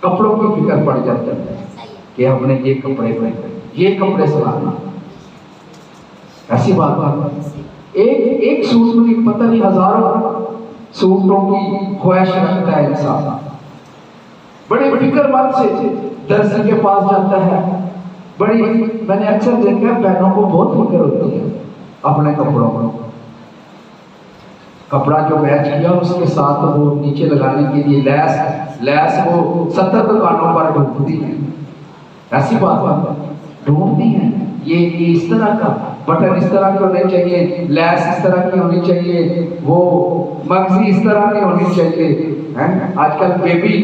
کپڑوں کی فکر پڑ جاتی ہے کہ ہم نے یہ کپڑے پہنے، یہ کپڑے سلانا، ایسی بات ہے۔ ایک سوٹ میں پتہ نہیں ہزاروں سوٹوں کی خواہش رکھتا ہے انسان، بڑے فکر مند سے درزی کے پاس جاتا ہے، بڑی میں نے اکثر دیکھا ہے بہنوں کو بہت فکر ہوتی ہے اپنے کپڑوں کو، کپڑا جو میچ کیا اس کے ساتھ وہ نیچے لگانے کے لیے لیس وہ 70 دکانوں پر ڈھونڈتی ہے، ایسی بات ڈھونڈتی ہیں، یہ اس طرح کا بٹن اس طرح کی ہونی چاہیے، لیس اس طرح کی ہونی چاہیے، وہ مغزی اس طرح کی ہونی چاہیے۔ آج کل بیبی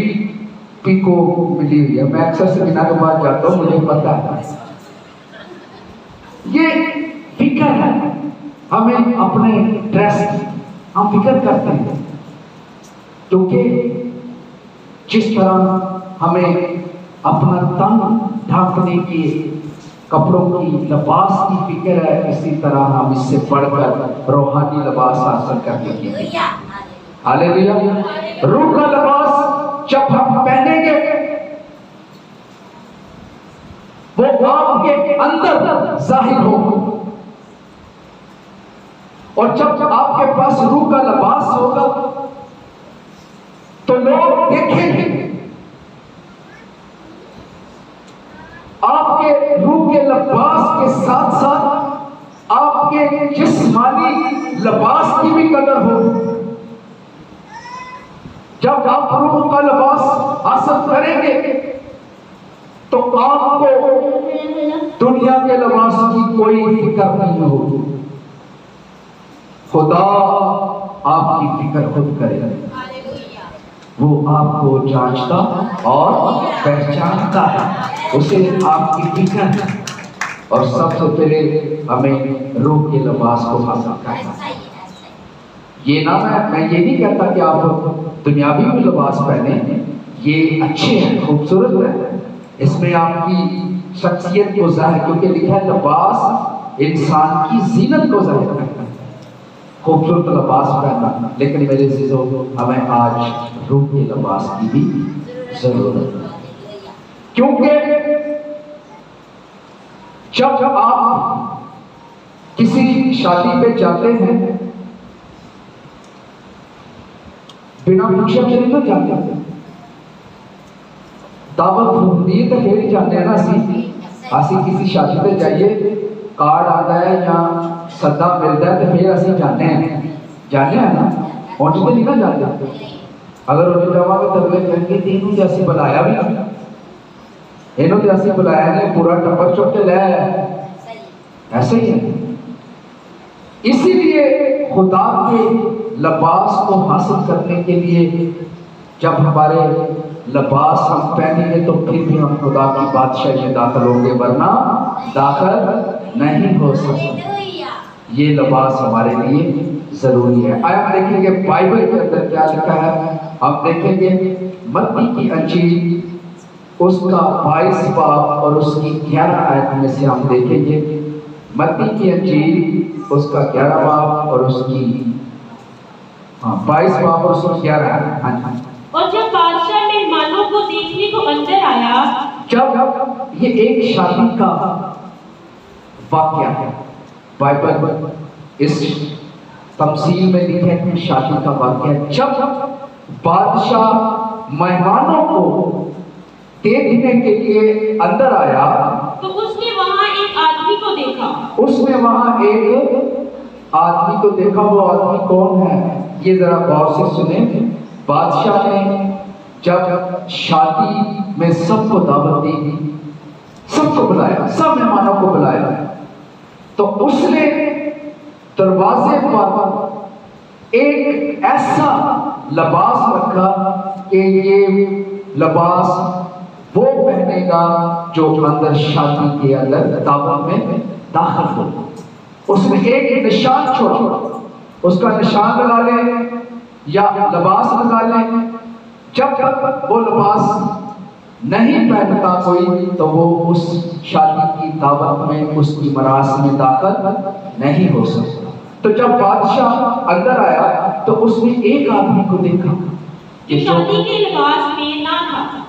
پیکو ملی ہوئی ہے، میں اکثر سے بنا کے پاس جاتا ہوں، مجھے پتا ہے یہ فکر ہے ہمیں اپنے ڈریس کی، ہم فکر کرتے ہیں کیونکہ جس طرح ہمیں اپنا تن ڈھانکنے کے کپڑوں کی لباس کی فکر ہے، اسی طرح ہم اس سے بڑھ کر روحانی لباس حاصل کرنے کی فکر ہے۔ ہاللیلویا۔ روح کا لباس جب ہم پہنیں گے وہ آپ کے اندر ظاہر ہوگا، اور جب آپ کے پاس روح کا لباس ہوگا تو لوگ دیکھیں گے آپ کے روح کے لباس کے ساتھ ساتھ آپ کے جسمانی لباس کی بھی قدر ہوگی۔ جب آپ روح کا لباس حاصل کریں گے تو آپ کو دنیا کے لباس کی کوئی فکر نہیں ہوگی، خدا آپ کی فکر خود کرے، وہ آپ کو جانچتا اور پہچانتا ہے، اسے آپ کی فکر ہے، اور سب سے پہلے ہمیں روح کے لباس کو حاصل کرنا ہے۔ یہ نہ میں یہ نہیں کہتا کہ آپ دنیاوی بھی لباس پہنیں، یہ اچھے ہیں، خوبصورت ہیں، اس میں آپ کی شخصیت کو ظاہر، کیونکہ لکھا ہے لباس انسان کی زینت کو ظاہر کرتا ہے، خوبصورت لباس پہننا، لیکن میرے عزیزو ہمیں آج روح کے لباس کی بھی ضرورت ہے، کیونکہ جب آپ کسی شادی پہ جاتے ہیں بنا پوچھے نہیں نہ جاتے، دعوت ہوتی ہے تو پھر ہی جاتے ہیں نا۔ اسی کسی شادی پہ جائیے، کارڈ آتا ہے یا صدا ملتا ہے تو پھر اسی جاتے ہیں نا، پہنچ کے نہیں نہ جاتے۔ اگر انہیں جاوا کے ترلے کہیں گے انہوں جیسی بلایا بھی انہوں جیسی بلایا نے پورا ٹپر چک کے لے، ایسے ہی ہے۔ اسی لیے خدا کے لباس کو حاصل کرنے کے لیے جب ہمارے لباس ہم پہنیں گے تو پھر بھی ہم خدا کی بادشاہی میں داخل ہوں گے، ورنہ داخل نہیں ہو سکتے۔ یہ لباس ہمارے لیے ضروری ہے۔ آیا دیکھیں گے بائبل کے اندر کیا لکھا ہے، آپ دیکھیں گے متی کی انجیل اس کا 22 باب اور اس کی 11 آیت میں سے ہم دیکھیں گے، متی کی انجیل اس کا 11 باب اور اس کی 22 باب اور اس کی 11 آیت۔ اور جب بادشاہ مہمانوں کو دیکھنے کو اندر آیا، جب یہ ایک شادی کا واقعہ ہے، بائبل اس تمثیل میں لکھا ہے کہ شادی کا واقعہ ہے، جب بادشاہ مہمانوں کو دیکھنے کے لیے اندر آیا تو اس نے وہاں ایک آدمی کو دیکھا۔ اس نے وہاں ایک آدمی کو دیکھا۔ وہ آدمی کون ہے یہ ذرا غور سے سنیں۔ بادشاہ نے جب شادی میں سب کو دعوت دی، سب کو بلایا، سب مہمانوں کو بلایا، تو اس نے دروازے پر ایک ایسا لباس رکھا کہ یہ لباس وہ پہنے گا جو اندر شادی کے اندر دعوت میں داخل ہو۔ اس نے ایک نشان چھوڑا، اس کا نشان لگا لیں یا لباس لگا لیں، جب تک وہ لباس نہیں پہنتا کوئی تو وہ اس شادی کی دعوت میں، اس کی مراسم میں داخل نہیں ہو سکتا۔ تو جب بادشاہ اندر آیا تو اس نے ایک آدمی کو دیکھا جو شادی کے لباس میں نہ تھا،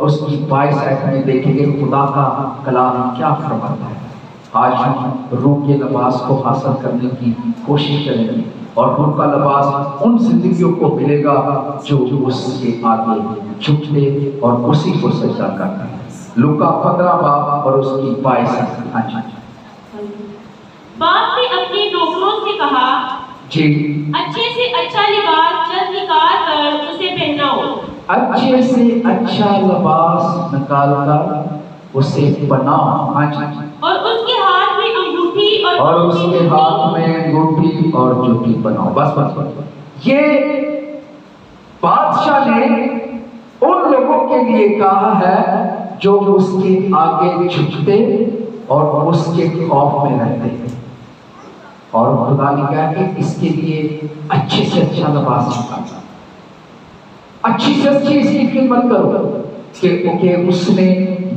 اس کی 22 آیت میں دیکھیں گے خدا کا کلام کیا فرماتا ہے۔ آج ہم روح کے لباس کو حاصل کرنے کی کوشش کریں گے، اور روح کا لباس ان زندگیوں کو ملے گا جو اس کے آگے جھکتے اور اسی کو سجدہ کرتے ہیں۔ لوکا 15 باب اور اس کی 22 آیت۔ ہاں جی باپ نے اپنے نوکروں سے کہا، جی اچھے سے اچھا لباس جلد نکال کر اسے پہناؤ۔ اچھے سے اچھا لباس نکال کر اسے پہناؤ۔ ہاں جی اور اس کے ہاتھ میں انگوٹھی اور اس کے ہاتھ میں انگوٹھی اور جوتی بناؤ۔ بس یہ بادشاہ نے ان لوگوں کے لیے کہا ہے جو اس کے آگے جھکتے اور اس کے خوف میں رہتے ہیں، اور خدا نے کہا کہ اس کے لیے اچھے سے اچھا لباس نکالنا، اچھی سے اچھی اس کی خدمت کرو کہ اس نے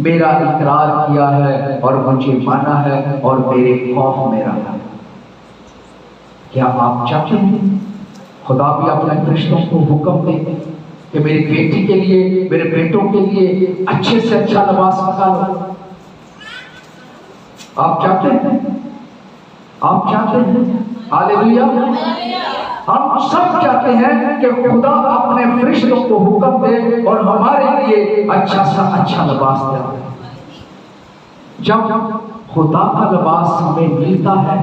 میرا اقرار کیا ہے اور مجھے مانا ہے اور میرے خوف میں رہا۔ کیا آپ چاہتے ہیں خدا بھی اپنے فرشتوں کو حکم دے کہ میری بیٹی کے لیے، میرے بیٹوں کے لیے اچھے سے اچھا لباس نکالو؟ آپ چاہتے ہیں؟ آپ چاہتے ہیں؟ ہاللیلویا! ہم سب چاہتے ہیں کہ خدا اپنے فرشتوں کو حکم دے اور ہمارے لیے اچھا سا اچھا لباس دے۔ جب خدا کا لباس ہمیں ملتا ہے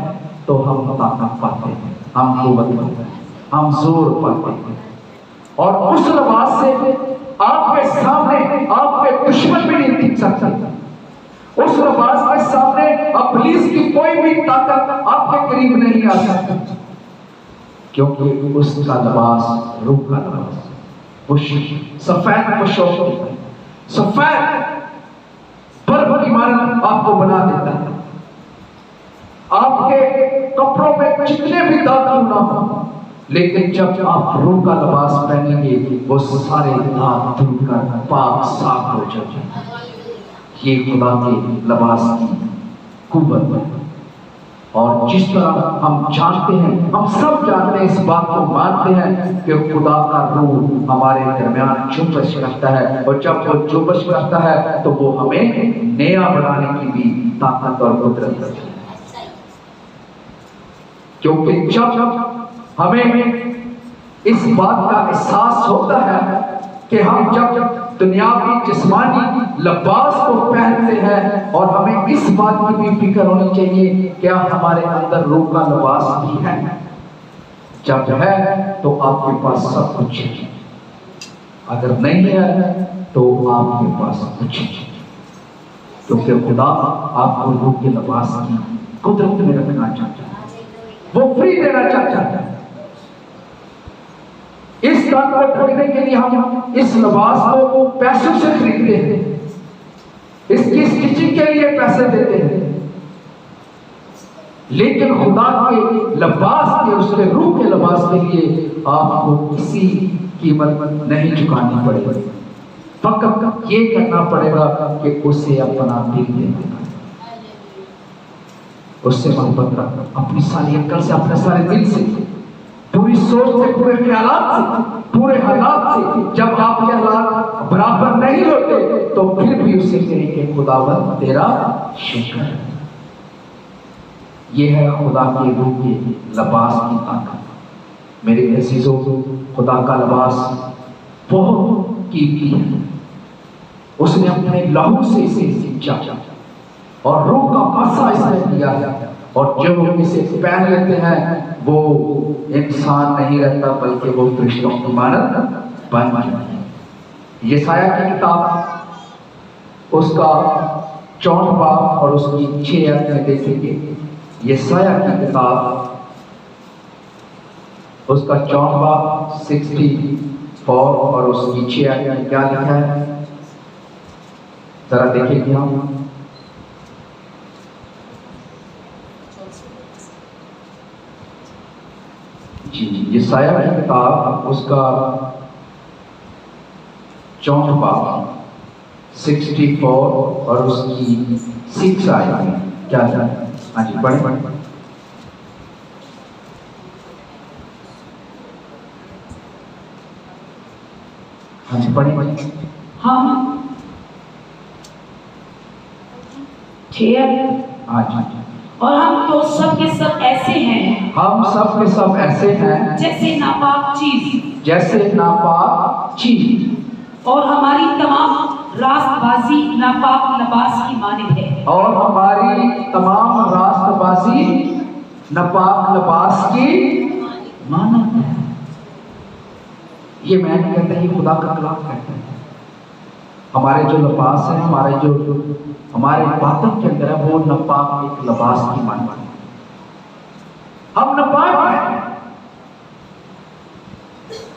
تو ہم طاقت پاتے ہیں، ہم قوت پاتے ہیں، ہم زور پاتے ہیں، اور اس لباس سے آپ کے سامنے آپ کے دشمن بھی نہیں ٹک سکتے۔ اس لباس کے سامنے ابلیس کی کوئی بھی طاقت آپ کے قریب نہیں آ سکتی، کیونکہ اس کا لباس روح کا لباس سفید پوشاک، سفید برف کی مانند آپ کو بنا دیتا ہے۔ آپ کے کپڑوں میں جتنے بھی داغ کیوں نہ ہو، لیکن جب آپ روح کا لباس پہنیں گے وہ سارے داغ دھل کر پاک صاف ہو جائیں گے۔ یہ خدا کے لباس کی قوت ہے۔ اور جس طرح ہم جانتے ہیں، ہم سب جانتے ہیں، اس بات کو مانتے ہیں کہ خدا کا روح ہمارے درمیان جنبش کرتا ہے، اور جب وہ جنبش کرتا ہے تو وہ ہمیں نیا بنانے کی بھی طاقت اور قدرت ہے۔ کیونکہ جب ہمیں اس بات کا احساس ہوتا ہے کہ ہم جب دنیاوی جسمانی لباس کو پہنتے ہیں، اور ہمیں اس بات کی بھی فکر ہونی چاہیے کیا ہمارے اندر روح کا لباس بھی ہے؟ جب ہے تو آپ کے پاس سب کچھ ہے، اگر نہیں ہے تو آپ کے پاس کچھ ہے، کیونکہ خدا آپ کو روح کے لباس کی قدرت میں رکھنا چاہتا ہے، وہ فری دینا چاہتا ہے۔ اس تن کو ڈھکنے کے لیے ہم اس لباس کو پیسوں سے خریدتے ہیں، اس کی اسٹچنگ کے لیے پیسے دیتے ہیں، لیکن خدا کے لباس کے، اس کے روح کے لباس کے لیے آپ کو کسی قیمت نہیں چکانی پڑے گی، فقط یہ کرنا پڑے گا کہ اسے اپنا دل دے دینا، اس سے محبت رکھنا، اپنی ساری عقل سے، اپنے سارے دل سے، پوری سوچ سے، پورے خیالات سے، پورے حالات سے۔ جب آپ کے حالات برابر نہیں ہوتے تو پھر بھی اسے کہیں کہ خداوند تیرا شکر ہے۔ یہ ہے خدا کے روح کے لباس کی طاقت۔ میرے عزیزوں، خدا کا لباس بہت قیمتی ہے، اس نے اپنے لہو سے اسے سینچا اور روح کا پاسا اس نے دیا ہے، اور جو اسے پہن لیتے ہیں وہ انسان نہیں رہتا بلکہ وہ فرشتوں کی مانند بن جاتا ہے۔ یسایہ کی کتاب اس کا 64 باب اور اس کی 6 آیت میں دیکھیں گے۔ یسایہ کی کتاب اس کا 64 باب 64 اور اس کی 6 آیت میں کیا لکھا ہے، ذرا دیکھیں گے ہم۔ یسایہ کی کتاب اس کا 64 باب 64 اور اس کی 6 آیت میں کیا ہے؟ ہاں جی پڑھیں۔ ہاں جی پڑھیں۔ ہم آج اور ہم تو سب کے سب ایسے ہیں ہم سب کے سب ایسے ہیں جیسے ناپاک چیز، جیسے ناپاک چیز، اور ہماری تمام راست بازی ناپاک لباس کی مانند ہے، اور ہماری تمام راست بازی ناپاک لباس کی مانند ہے۔ یہ میں نہیں کہتا، یہ خدا کا کلام کہتا ہے۔ ہمارے جو لباس ہیں، ہمارے باطن کے اندر ہے، وہ ناپاک ایک لباس کی مانند ہے۔ ہم ناپاک ہیں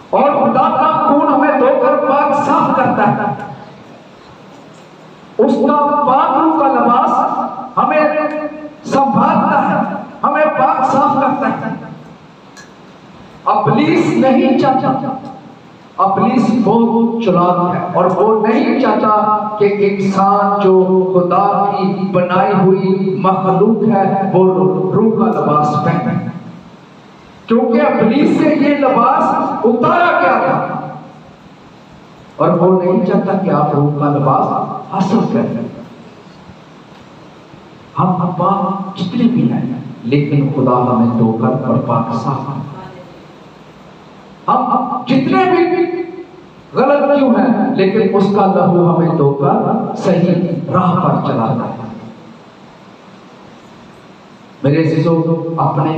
اور خدا کا خون ہمیں دھو کر پاک صاف کرتا ہے۔ اس کا پاک روح کا لباس ہمیں سنبھالتا ہے، ہمیں پاک صاف کرتا ہے۔ ابلیس نہیں چاہتا، ابلیس بہت چلاک ہے اور وہ نہیں چاہتا کہ انسان جو خدا کی بنائی ہوئی مخلوق ہے وہ روح کا لباس پہنے، کیونکہ ابلیس سے یہ لباس اتارا گیا تھا اور وہ نہیں چاہتا کہ آپ روح کا لباس حاصل کریں۔ ہم پاک جتنے بھی ہیں لیکن خدا ہمیں دھو کر اور پاک صاف کرتا ہے۔ ہم جتنے بھی غلط کیوں ہیں لیکن اس کا لہو ہمیں دھو کر صحیح راہ پر چلاتا ہے۔ میرے عزیزو، اپنے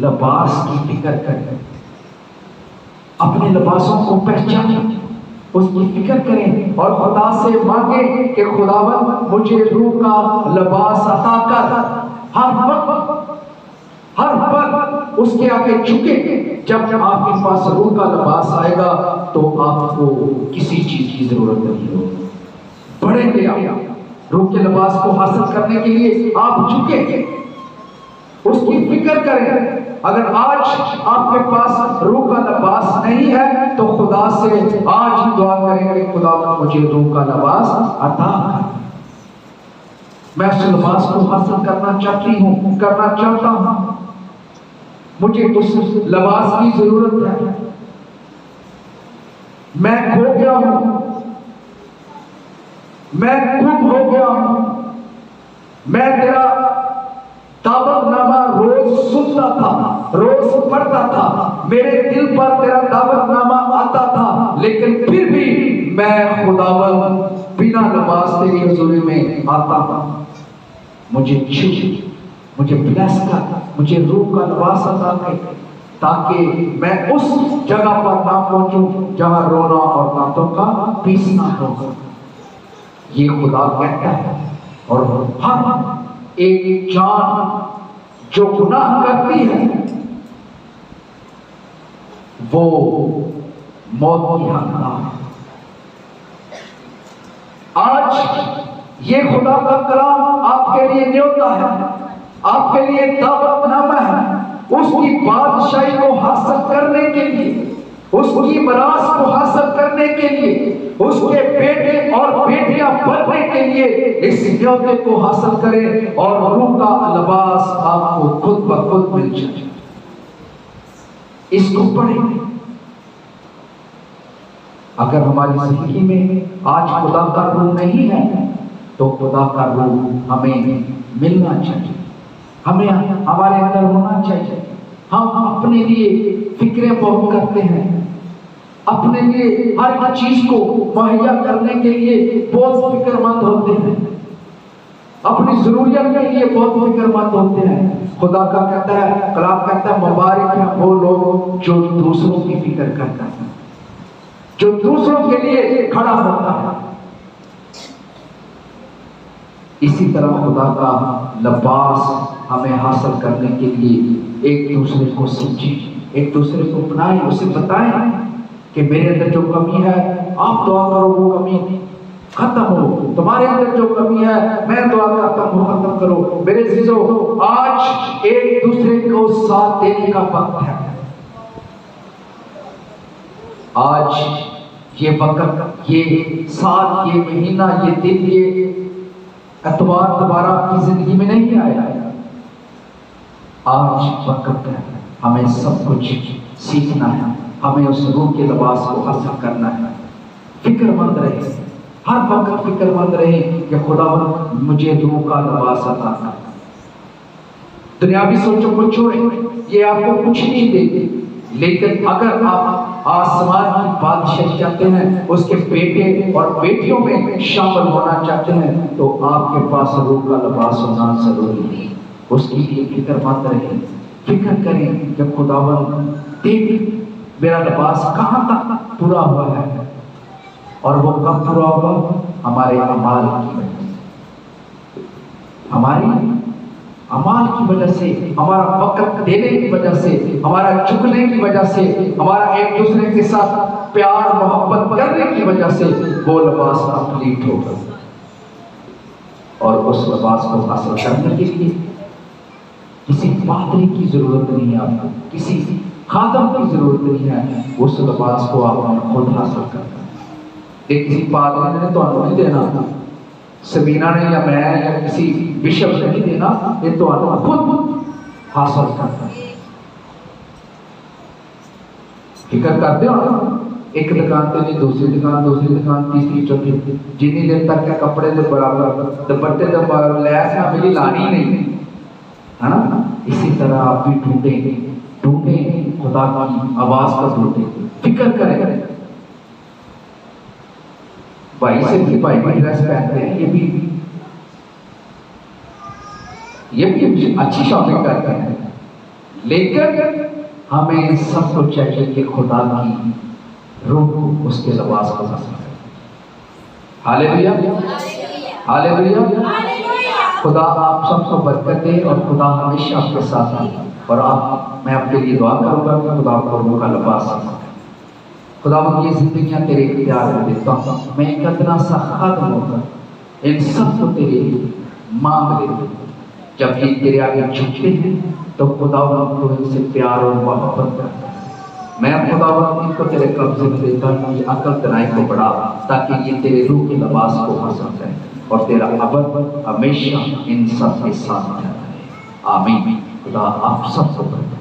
لباس کی فکر کریں، اپنے لباسوں کو پہچانیں، اس کی فکر کریں اور خدا سے مانگیں کہ خداوند مجھے روح کا لباس عطا کر۔ ہر وقت اس کے آگے جھکے۔ جب آپ کے پاس روح کا لباس آئے گا تو آپ کو کسی چیز کی ضرورت نہیں ہوگی۔ بڑھیں گے آپ، روح کے لباس کو حاصل کرنے کے لیے آپ جھکیں، اس کی فکر کریں۔ اگر آج آپ کے پاس روح کا لباس نہیں ہے تو خدا سے آج ہی دعا کریں کہ خدا مجھے روح کا لباس عطا کر۔ میں اس لباس کو حاصل کرنا چاہتا ہوں، مجھے اس لباس کی ضرورت ہے۔ میں کھو گیا ہوں، میں گم ہو گیا ہوں، میں تیرا دعوت نامہ روز سنتا تھا، روز پڑھتا تھا، میرے دل پر تیرا دعوت نامہ آتا تھا، لیکن پھر بھی میں خداوند بنا لباس تیری حضوری میں آتا ہوں۔ مجھے چھو، مجھے بلیس کر، مجھے روح کا لباس عطا کر تاکہ میں اس جگہ پر نہ پہنچوں جہاں رونا اور دانتوں کا پیسنا ہوگا۔ یہ خدا کہتا ہے۔ اور ہر ایک جان جو گناہ کرتی ہے وہ موت کی حقدار ہے۔ آج یہ خدا کا کلام آپ کے لیے نیوتا ہے، آپ کے لیے دعوت نامہ ہے، اس کی بادشاہی کو حاصل کرنے کے لیے، اس کی میراث کو حاصل کرنے کے لیے، اس کے بیٹے اور بیٹیاں بننے کے لیے اس نیوتے کو حاصل کریں اور روح کا لباس آپ کو خود بخود مل جائے۔ اس کو پڑھیں۔ اگر ہماری زندگی میں آج خدا کا روح نہیں ہے تو خدا کا روح ہمیں ملنا چاہیے، ہمیں ہمارے اندر ہونا چاہیے۔ ہم اپنے لیے فکریں بہت کرتے ہیں، اپنے لیے ہر ایک چیز کو مہیا کرنے کے لیے بہت فکر مند ہوتے ہیں، اپنی ضروریات کے لیے بہت فکر مند ہوتے ہیں۔ خدا کا کہتا ہے، کلام کہتا ہے، مبارک ہیں وہ لوگ جو دوسروں کی فکر کرتا ہے، جو دوسروں کے لیے کھڑا ہوتا ہے۔ اسی طرح خدا کا لباس ہمیں حاصل کرنے کے لیے ایک دوسرے کو سمجھیں، ایک دوسرے کو اپنائیں، اسے بتائیں کہ میرے اندر جو کمی ہے آپ دعا کرو وہ کمی ختم ہو، تمہارے اندر جو کمی ہے میں دعا کرتا ہوں ختم کرو۔ میرے عزیزو، آج ایک دوسرے کو ساتھ دینے کا وقت ہے۔ آج یہ وقت، یہ سال، یہ مہینہ، یہ دن، یہ اتوار دوبارہ آپ کی زندگی میں نہیں آیا۔ آج وقت ہے، ہمیں سب کچھ سیکھنا ہے، ہمیں اس روح کے لباس کو حاصل کرنا ہے۔ فکر مند رہے، ہر وقت فکر مند رہے کہ خدا مجھے روح کا لباس عطا کر۔ دنیاوی سوچوں کو چھوڑیں، یہ آپ کو کچھ نہیں دے گی، لیکن اگر آپ آسمان کی بادشاہی چاہتے ہیں، اس کے بیٹے اور بیٹیوں میں شامل ہونا چاہتے ہیں، تو آپ کے پاس روح کا لباس ہونا ضروری ہے۔ اس کی لیے فکر مند رہیں، فکر کریں کہ خداوند دیکھ میرا لباس کہاں تک پورا ہوا ہے، اور وہ کب پورا ہوگا؟ ہمارے اعمال کی وجہ سے، ہماری اعمال کی وجہ سے، ہمارا وقت دینے کی وجہ سے، ہمارا جھکنے کی وجہ سے، ہمارا ایک دوسرے کے ساتھ پیار محبت کرنے کی وجہ سے وہ لباس کمپلیٹ ہوگا۔ اور اس لباس کو حاصل کرنے کے لیے کسی پادری کی ضرورت نہیں ہے، آپ کو کسی خادم کی ضرورت نہیں ہے، اس لباس کو آپ نے خود حاصل کرنا۔ یہ کسی پادری نے تو آپ نہیں دینا، سبینہ نے یا میں یا کسی بشپ نے نہیں دینا، یہ تو آپ خود حاصل کرنا۔ فکر کرتے ہو نا، ایک دکان تے نہیں، دوسری دکان، تیسری چوتھی، جتنی دیر تک کے کپڑے دے برابر دوپٹے دے برابر لیس نہ ملی لانی نہیں ہے نا۔ اسی طرح آپ بھی ڈھونڈیں خدا کی آواز کا، ڈھونڈیں، فکر کریں۔ بھائی سے بھی بھائی کی ڈریس پہنتے ہیں، یہ بھی اچھی شاپنگ کرتے ہیں، لیکن ہمیں سب کو چاہیے کہ خدا کی روح اس کے لباس کو حاصل کرے۔ ہاللیلویا، ہاللیلویا۔ خدا آپ سب کو برکت دے، اور خدا ہمیشہ آپ کے ساتھ ہے، اور میں آپ کے لیے دعا کروں گا کہ خدا آپ کو روح کا لباس عطا کرے۔ خدا یہ زندگیاں تیرے اختیار میں دیتا ہوں، میں ایک ادنا سا خادم ہو کر ان سب کو تیرے مانگ لیتا ہوں۔ جب یہ تیرے آگے جھکتے ہیں تو خداوند کو ان سے پیار اور محبت کرتا ہے۔ میں خداوند ان کو تیرے قبضے میں دیتا ہوں، یہ عقل دانائی کو بڑھا، تاکہ یہ تیرے روح کے لباس کو حاصل کرے، اور تیرا ابد ہمیشہ ان سب کے ساتھ رہے۔ آمین۔ خدا آپ سب کو برکت دے۔